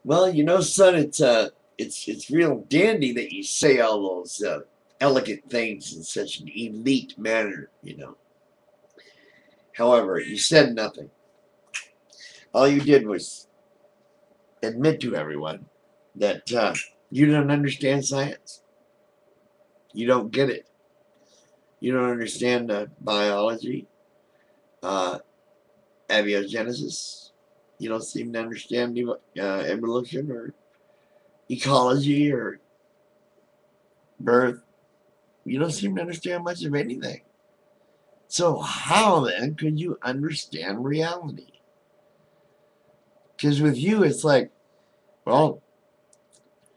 Well, son, it's real dandy that you say all those elegant things in such an elite manner. However, you said nothing. All you did was admit to everyone that you don't understand science. You don't get it. You don't understand biology, uh, abiogenesis. You don't seem to understand evolution or ecology or birth. You don't seem to understand much of anything. So how then could you understand reality? Because with you, it's like, well,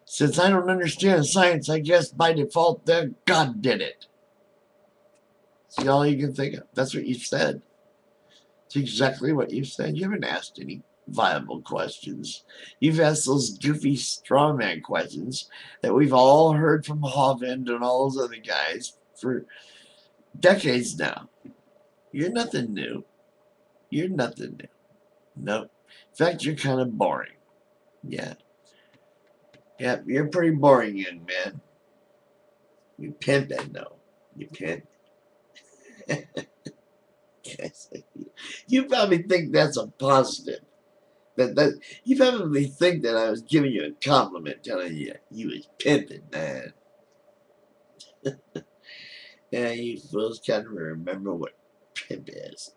since I don't understand science, I guess by default that God did it. See all you can think of. That's what you've said. It's exactly what you've said. You haven't asked any viable questions. You've asked those goofy strawman questions that we've all heard from Hovind and all those other guys for decades now. You're nothing new. You're nothing new. No. In fact, you're kind of boring. Yeah. Yeah, you're pretty boring, young man. You pimping, though. You pimp. You probably think that's a positive. That you probably think that I was giving you a compliment, telling you was pimping, man. Yeah, you fools can't remember what pimp is.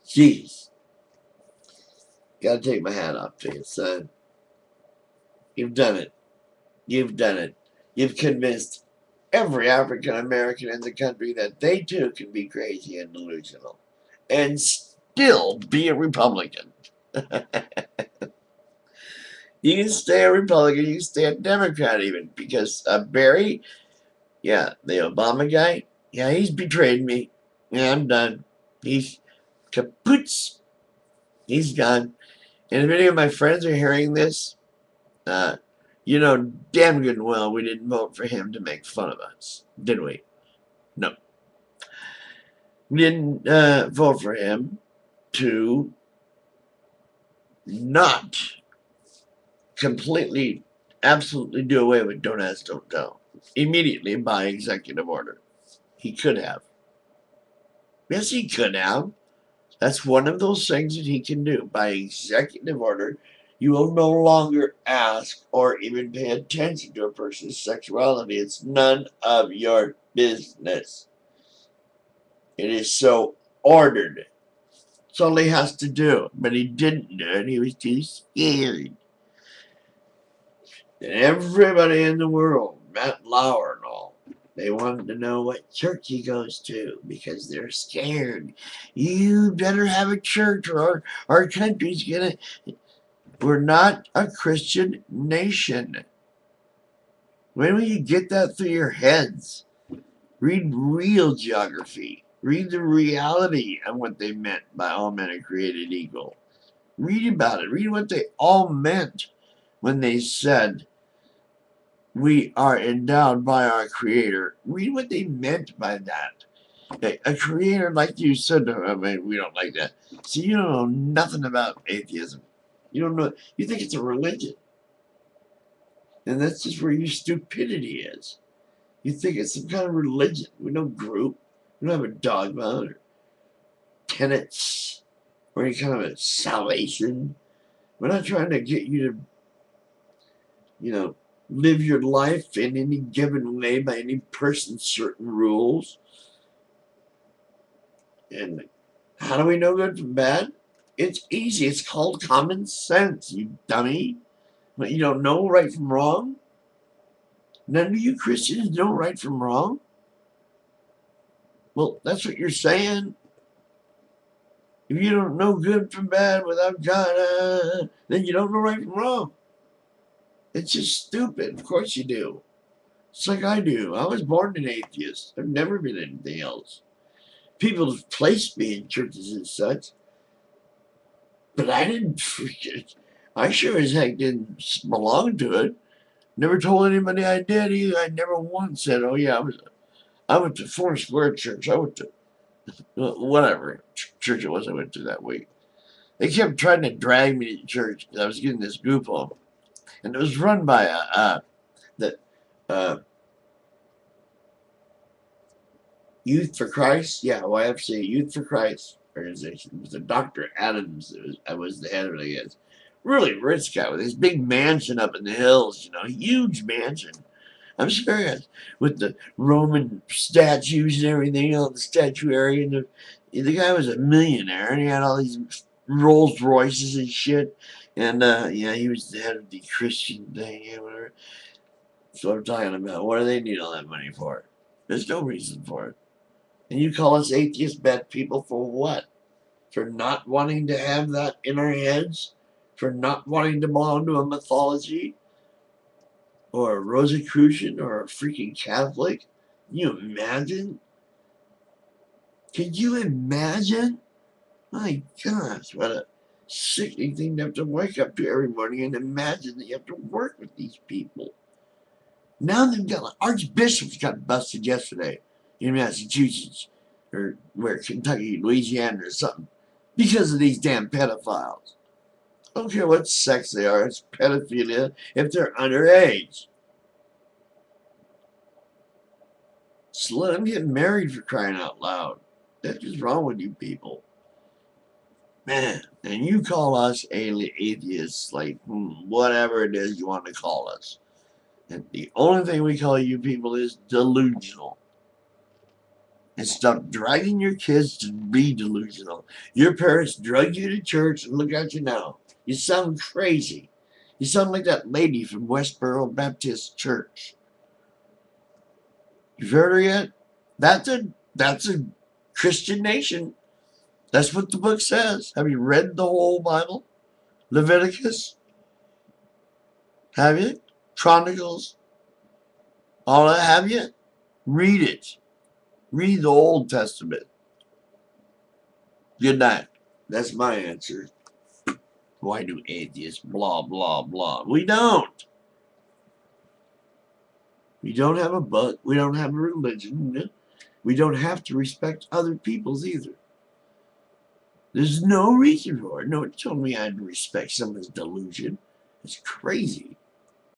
Jeez, gotta take my hat off to you, son. You've done it. You've done it. You've convinced every African American in the country that they too can be crazy and delusional, and still be a Republican. You can stay a Republican, you can stay a Democrat even, because Barry, yeah, the Obama guy, yeah, he's betrayed me. Yeah, I'm done. He's kapoots. He's gone. And if any of my friends are hearing this, uh, you know damn good and well we didn't vote for him to make fun of us, did we? No. We didn't vote for him to not completely, absolutely do away with Don't Ask, Don't Tell immediately by executive order. He could have. Yes, he could have. That's one of those things that he can do. By executive order, you will no longer ask or even pay attention to a person's sexuality. It's none of your business. It is so ordered. That's all he has to do. But he didn't do it. He was too scared. And everybody in the world, Matt Lauer and all, they wanted to know what church he goes to because they're scared. You better have a church or our country's gonna. We're not a Christian nation. When will you get that through your heads? Read real geography. Read the reality of what they meant by all men are created equal. Read about it. Read what they all meant when they said we are endowed by our Creator. Read what they meant by that. A creator, like you said, I mean, we don't like that. See, you don't know nothing about atheism. You don't know. You think it's a religion. And that's just where your stupidity is. You think it's some kind of religion. We don't group. We don't have a dogma or tenets or any kind of a salvation. We're not trying to get you to, live your life in any given way by any person's certain rules. And how do we know good from bad? It's easy. It's called common sense, you dummy. But you don't know right from wrong? None of you Christians know right from wrong? Well, that's what you're saying. If you don't know good from bad without God, then you don't know right from wrong. It's just stupid. Of course you do. It's like I do. I was born an atheist. I've never been anything else. People have placed me in churches and such, but I didn't freaking. I sure as heck didn't belong to it. Never told anybody I did either. I never once said, "Oh yeah, I went to Four Square Church. I went to whatever church it was I went to that week." They kept trying to drag me to church because I was getting this group home, and it was run by the Youth for Christ. Yeah, YFC, Youth for Christ organization. It was a Dr. Adams. I was the head of it, I guess. Really rich guy with his big mansion up in the hills, huge mansion. I'm serious. With the Roman statues and everything on the statuary. And the guy was a millionaire, and he had all these Rolls Royces and shit. And, yeah, he was the head of the Christian thing. Yeah, whatever. That's what I'm talking about. What do they need all that money for? There's no reason for it. And you call us atheist bad people for what? For not wanting to have that in our heads? For not wanting to belong to a mythology? Or a Rosicrucian? Or a freaking Catholic? Can you imagine? Can you imagine? My gosh, what a sickening thing to have to wake up to every morning and imagine that you have to work with these people. Now they've got archbishops got busted yesterday in Massachusetts or where Kentucky, Louisiana or something because of these damn pedophiles. I don't care what sex they are, it's pedophilia if they're underage. Just let them get married for crying out loud. That's what's wrong with you people. Man, and you call us atheists, like whatever it is you want to call us. And the only thing we call you people is delusional. And stop dragging your kids to be delusional. Your parents drug you to church, and look at you now. You sound crazy. You sound like that lady from Westboro Baptist Church. You've heard her yet? That's a Christian nation. That's what the book says. Have you read the whole Bible? Leviticus? Have you? Chronicles? All that, have you? Read it. Read the Old Testament. Good night. That's my answer. Why do atheists blah, blah, blah? We don't. We don't have a book. We don't have a religion. We don't have to respect other people's either. There's no reason for it. No one told me I had to respect someone's delusion. It's crazy.